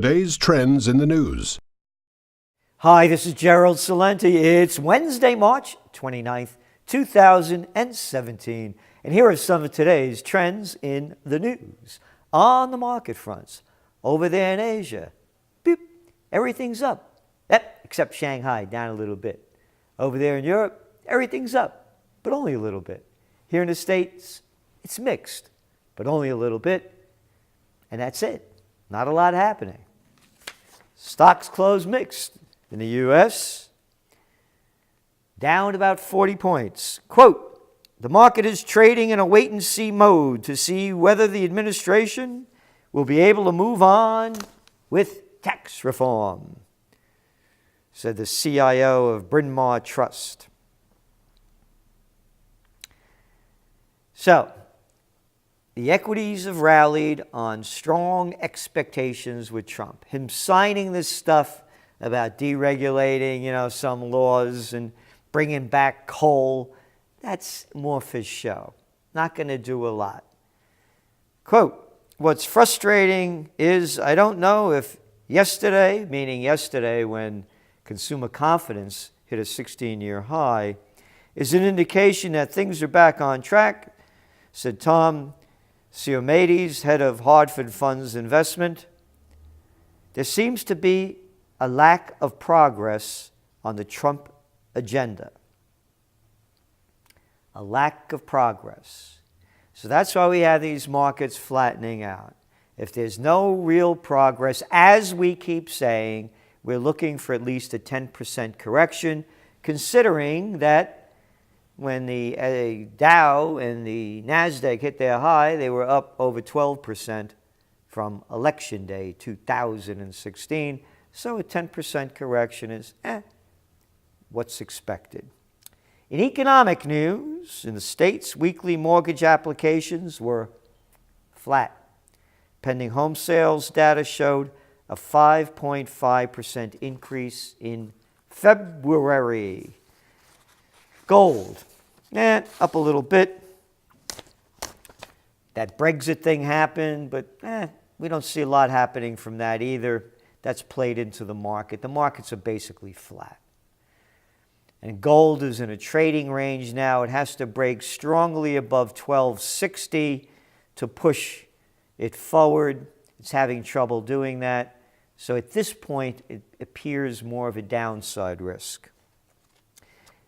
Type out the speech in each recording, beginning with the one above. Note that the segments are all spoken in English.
Today's trends in the news. Hi, this is Gerald Celente. It's Wednesday, March 29th, 2017. And here are some of today's trends in the news. On the market fronts, over there in Asia, beep, everything's up. Yep, except Shanghai, down a little bit. Over there in Europe, everything's up, but only a little bit. Here in the States, it's mixed, but only a little bit. And that's it. Not a lot happening. Stocks closed mixed. In the U.S., down about 40 points. Quote, the market is trading in a wait-and-see mode to see whether the administration will be able to move on with tax reform, said the CIO of Bryn Mawr Trust. So, the equities have rallied on strong expectations with Trump. Him signing this stuff about deregulating, some laws and bringing back coal, that's more for show. Not going to do a lot. Quote, what's frustrating is I don't know if yesterday, meaning yesterday when consumer confidence hit a 16-year high, is an indication that things are back on track, said Tom Siomedes, head of Hartford Funds Investment. There seems to be a lack of progress on the Trump agenda. A lack of progress. So that's why we have these markets flattening out. If there's no real progress, as we keep saying, we're looking for at least a 10% correction, considering that when the Dow and the NASDAQ hit their high, they were up over 12% from Election Day 2016. So a 10% correction is what's expected. In economic news, in the States, weekly mortgage applications were flat. Pending home sales data showed a 5.5% increase in February. Gold, up a little bit. That Brexit thing happened, but we don't see a lot happening from that either. That's played into the market. The markets are basically flat. And gold is in a trading range now. It has to break strongly above 1260 to push it forward. It's having trouble doing that. So at this point, it appears more of a downside risk.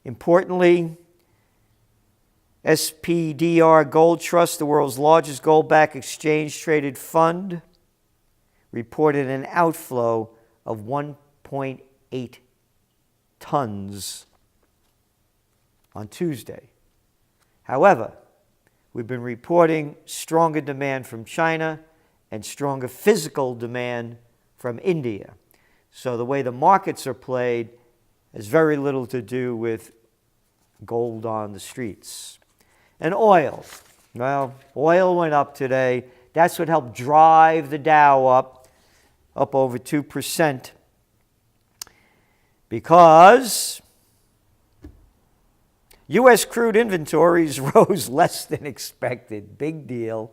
Importantly, SPDR Gold Trust, the world's largest gold-backed exchange-traded fund, reported an outflow of 1.8 tons on Tuesday. However, we've been reporting stronger demand from China and stronger physical demand from India. So the way the markets are played has very little to do with gold on the streets. And oil. Well, oil went up today. That's what helped drive the Dow up over 2%, because U.S. crude inventories rose less than expected. Big deal.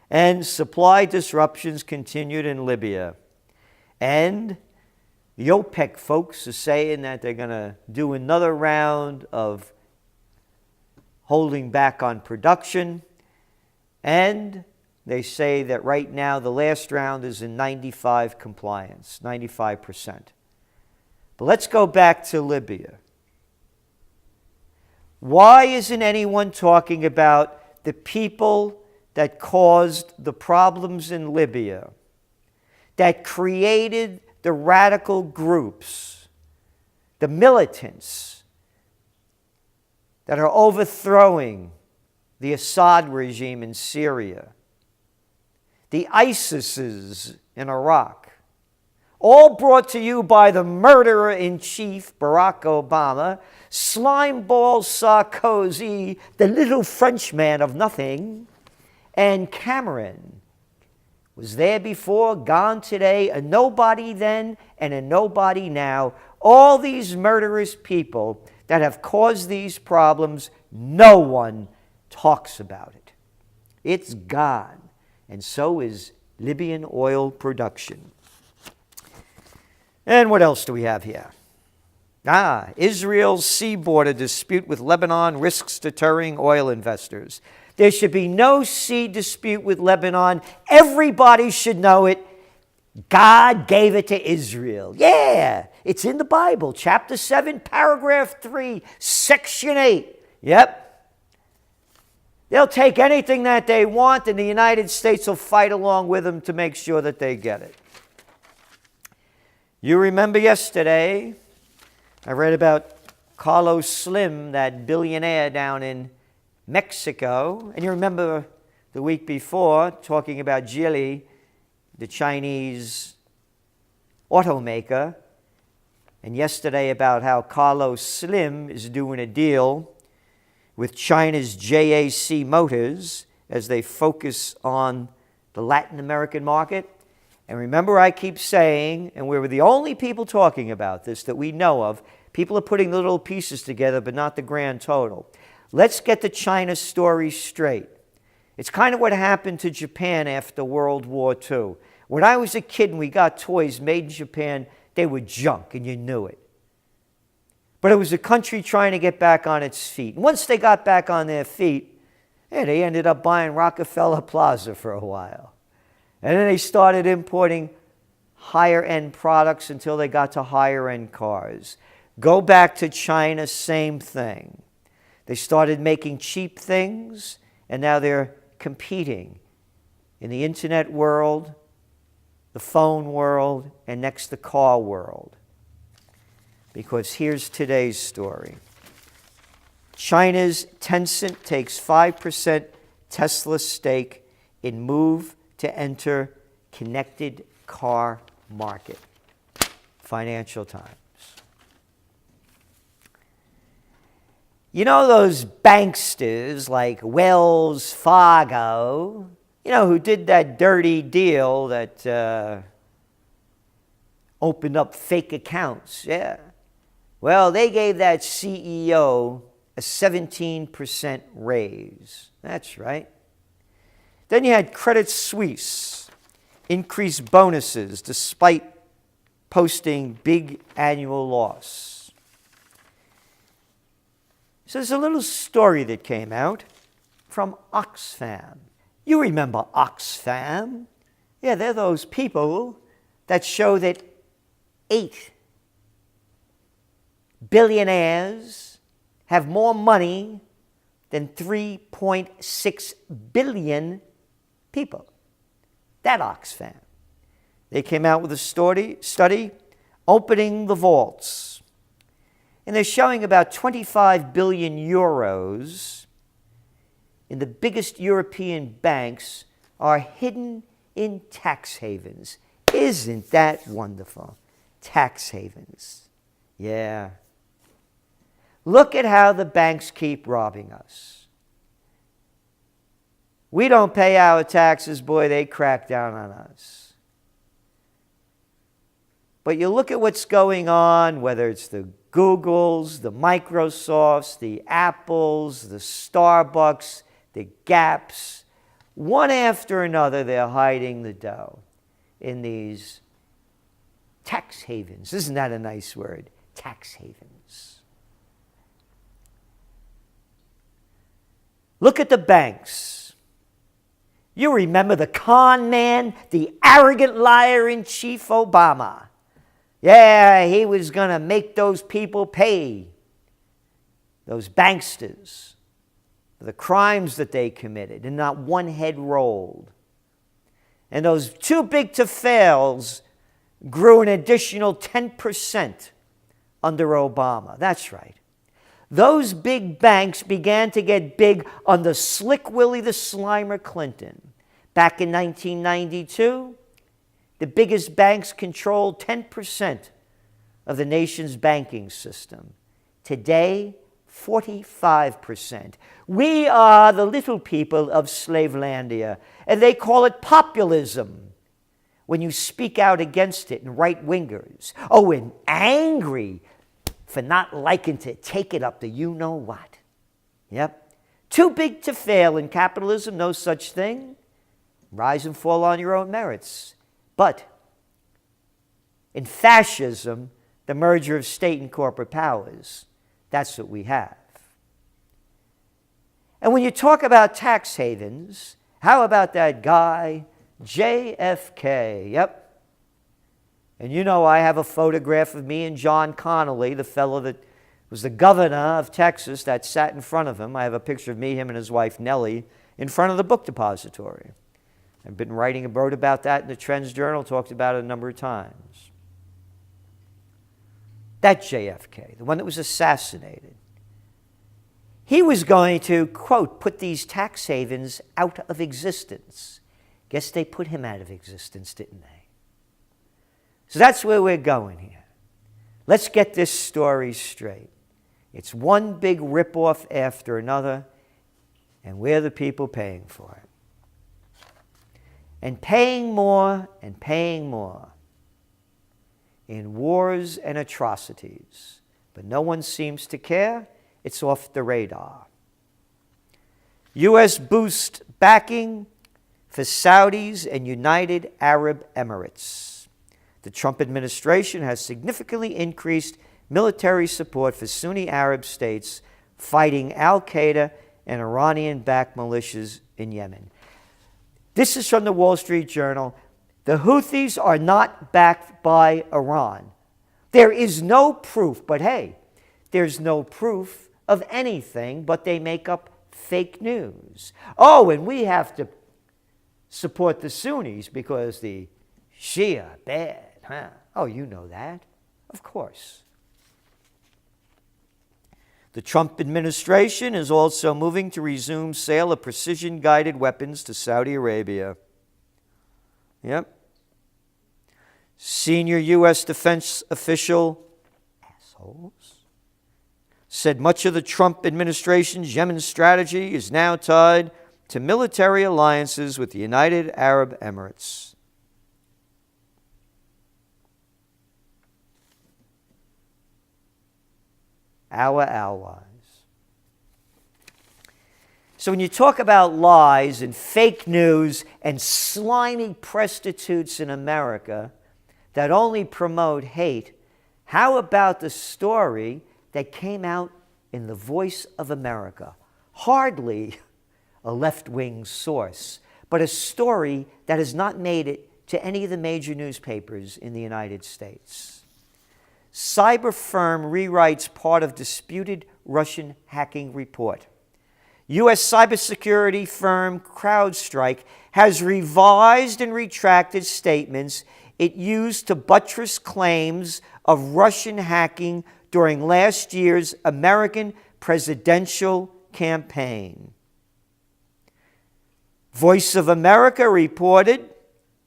And supply disruptions continued in Libya. And the OPEC folks are saying that they're going to do another round of holding back on production. And they say that right now the last round is in 95 compliance, 95%. But let's go back to Libya. Why isn't anyone talking about the people that caused the problems in Libya, that created the radical groups, the militants that are overthrowing the Assad regime in Syria, the ISISes in Iraq, all brought to you by the murderer-in-chief, Barack Obama, slimeball Sarkozy, the little Frenchman of nothing, and Cameron was there before, gone today, a nobody then and a nobody now. All these murderous people that have caused these problems, no one talks about it. It's gone. And so is Libyan oil production. And what else do we have here? Israel's sea border dispute with Lebanon risks deterring oil investors. There should be no sea dispute with Lebanon. Everybody should know it. God gave it to Israel. Yeah, it's in the Bible, chapter 7, paragraph 3, section 8. Yep. They'll take anything that they want, and the United States will fight along with them to make sure that they get it. You remember yesterday, I read about Carlos Slim, that billionaire down in Mexico. And you remember the week before talking about Geely, the Chinese automaker. And yesterday about how Carlos Slim is doing a deal with China's JAC Motors as they focus on the Latin American market. And remember, I keep saying, and we're the only people talking about this that we know of, people are putting little pieces together, but not the grand total. Let's get the China story straight. It's kind of what happened to Japan after World War II. When I was a kid and we got toys made in Japan, they were junk, and you knew it. But it was a country trying to get back on its feet. And once they got back on their feet, they ended up buying Rockefeller Plaza for a while. And then they started importing higher-end products until they got to higher-end cars. Go back to China, same thing. They started making cheap things, and now they're competing in the internet world, the phone world, and next the car world. Because here's today's story. China's Tencent takes 5% Tesla stake in move to enter connected car market. Financial Times. You know those banksters like Wells Fargo, who did that dirty deal that opened up fake accounts? Yeah. Well, they gave that CEO a 17% raise. That's right. Then you had Credit Suisse increase bonuses despite posting big annual loss. So there's a little story that came out from Oxfam. You remember Oxfam? Yeah, they're those people that show that 8 billionaires have more money than 3.6 billion people. That Oxfam. They came out with a study opening the vaults. And they're showing about 25 billion euros in the biggest European banks are hidden in tax havens. Isn't that wonderful? Tax havens. Yeah. Look at how the banks keep robbing us. We don't pay our taxes, boy, they crack down on us. But you look at what's going on, whether it's the Googles, the Microsofts, the Apples, the Starbucks, the Gaps, one after another, they're hiding the dough in these tax havens. Isn't that a nice word? Tax havens. Look at the banks. You remember the con man, the arrogant liar-in-chief Obama. Yeah, he was going to make those people pay, those banksters, for the crimes that they committed, and not one head rolled. And those too big to fails grew an additional 10% under Obama. That's right. Those big banks began to get big under Slick Willie the Slimer Clinton. Back in 1992, the biggest banks controlled 10% of the nation's banking system. Today, 45%. We are the little people of Slavelandia, and they call it populism when you speak out against it, and right-wingers. Oh, and angry for not liking to take it up to you-know-what. Yep. Too big to fail in capitalism, no such thing. Rise and fall on your own merits. But In fascism, the merger of state and corporate powers. That's what we have. And when you talk about tax havens, how about that guy, JFK? Yep. And you know I have a photograph of me and John Connally, the fellow that was the governor of Texas that sat in front of him. I have a picture of me, him, and his wife, Nellie, in front of the book depository. I've been writing a word about that in the Trends Journal, talked about it a number of times. That JFK, the one that was assassinated, he was going to, quote, put these tax havens out of existence. Guess they put him out of existence, didn't they? So that's where we're going here. Let's get this story straight. It's one big ripoff after another, and we're the people paying for it. And paying more and paying more in wars and atrocities. But no one seems to care. It's off the radar. U.S. boost backing for Saudis and United Arab Emirates. The Trump administration has significantly increased military support for Sunni Arab states fighting al-Qaeda and Iranian-backed militias in Yemen. This is from the Wall Street Journal. The Houthis are not backed by Iran. There is no proof, but hey, there's no proof of anything, but they make up fake news. Oh, and we have to support the Sunnis because the Shia, bad, huh? Oh, you know that. Of course. The Trump administration is also moving to resume sale of precision-guided weapons to Saudi Arabia. Yep. Senior U.S. defense official, assholes, said much of the Trump administration's Yemen strategy is now tied to military alliances with the United Arab Emirates. Our allies. So when you talk about lies and fake news and slimy prostitutes in America that only promote hate, how about the story that came out in the Voice of America? Hardly a left-wing source, but a story that has not made it to any of the major newspapers in the United States. Cyber firm rewrites part of disputed Russian hacking report. U.S. cybersecurity firm CrowdStrike has revised and retracted statements it used to buttress claims of Russian hacking during last year's American presidential campaign. Voice of America reported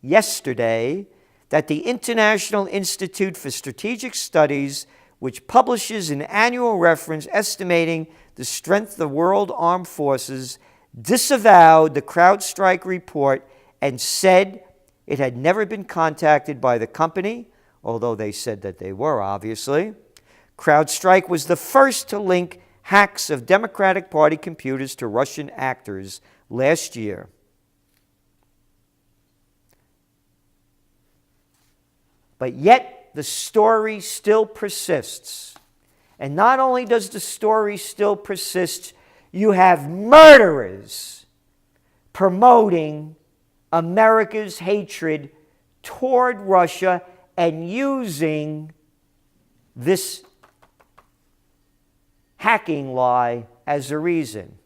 yesterday that the International Institute for Strategic Studies, which publishes an annual reference estimating the strength of the world armed forces, disavowed the CrowdStrike report and said it had never been contacted by the company, although they said that they were, obviously. CrowdStrike was the first to link hacks of Democratic Party computers to Russian actors last year. But yet, the story still persists. And not only does the story still persist, you have murderers promoting America's hatred toward Russia and using this hacking lie as a reason.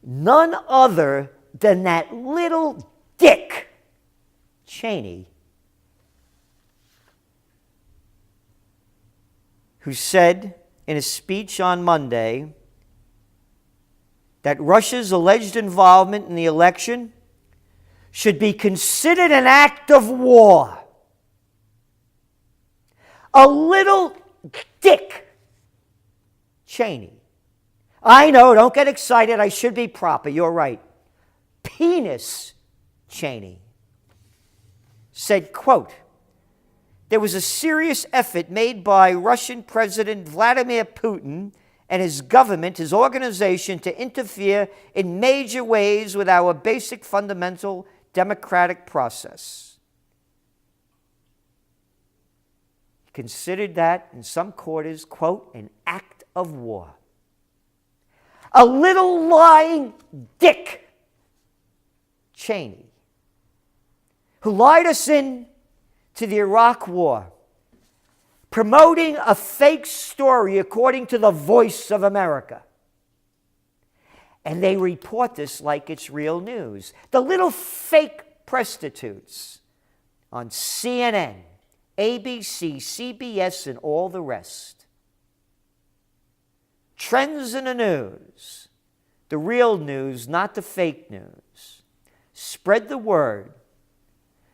None other than that little dick, Cheney, who said in a speech on Monday that Russia's alleged involvement in the election should be considered an act of war. A little dick, Cheney. I know, don't get excited, I should be proper, you're right. Penis, Cheney, said, quote, there was a serious effort made by Russian President Vladimir Putin and his government, his organization, to interfere in major ways with our basic fundamental democratic process. He considered that in some quarters, quote, an act of war. A little lying dick, Cheney, who lied us in to the Iraq War, promoting a fake story according to the Voice of America. And they report this like it's real news. The little fake prostitutes on CNN, ABC, CBS, and all the rest. Trends in the news, the real news, not the fake news. Spread the word,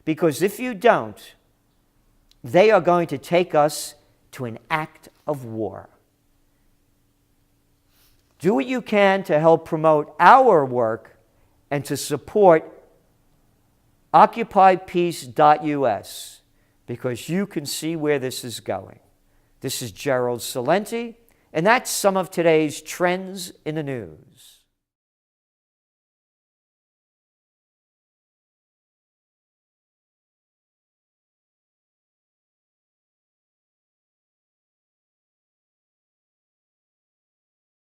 because if you don't, they are going to take us to an act of war. Do what you can to help promote our work and to support OccupyPeace.us, because you can see where this is going. This is Gerald Celente, and that's some of today's trends in the news.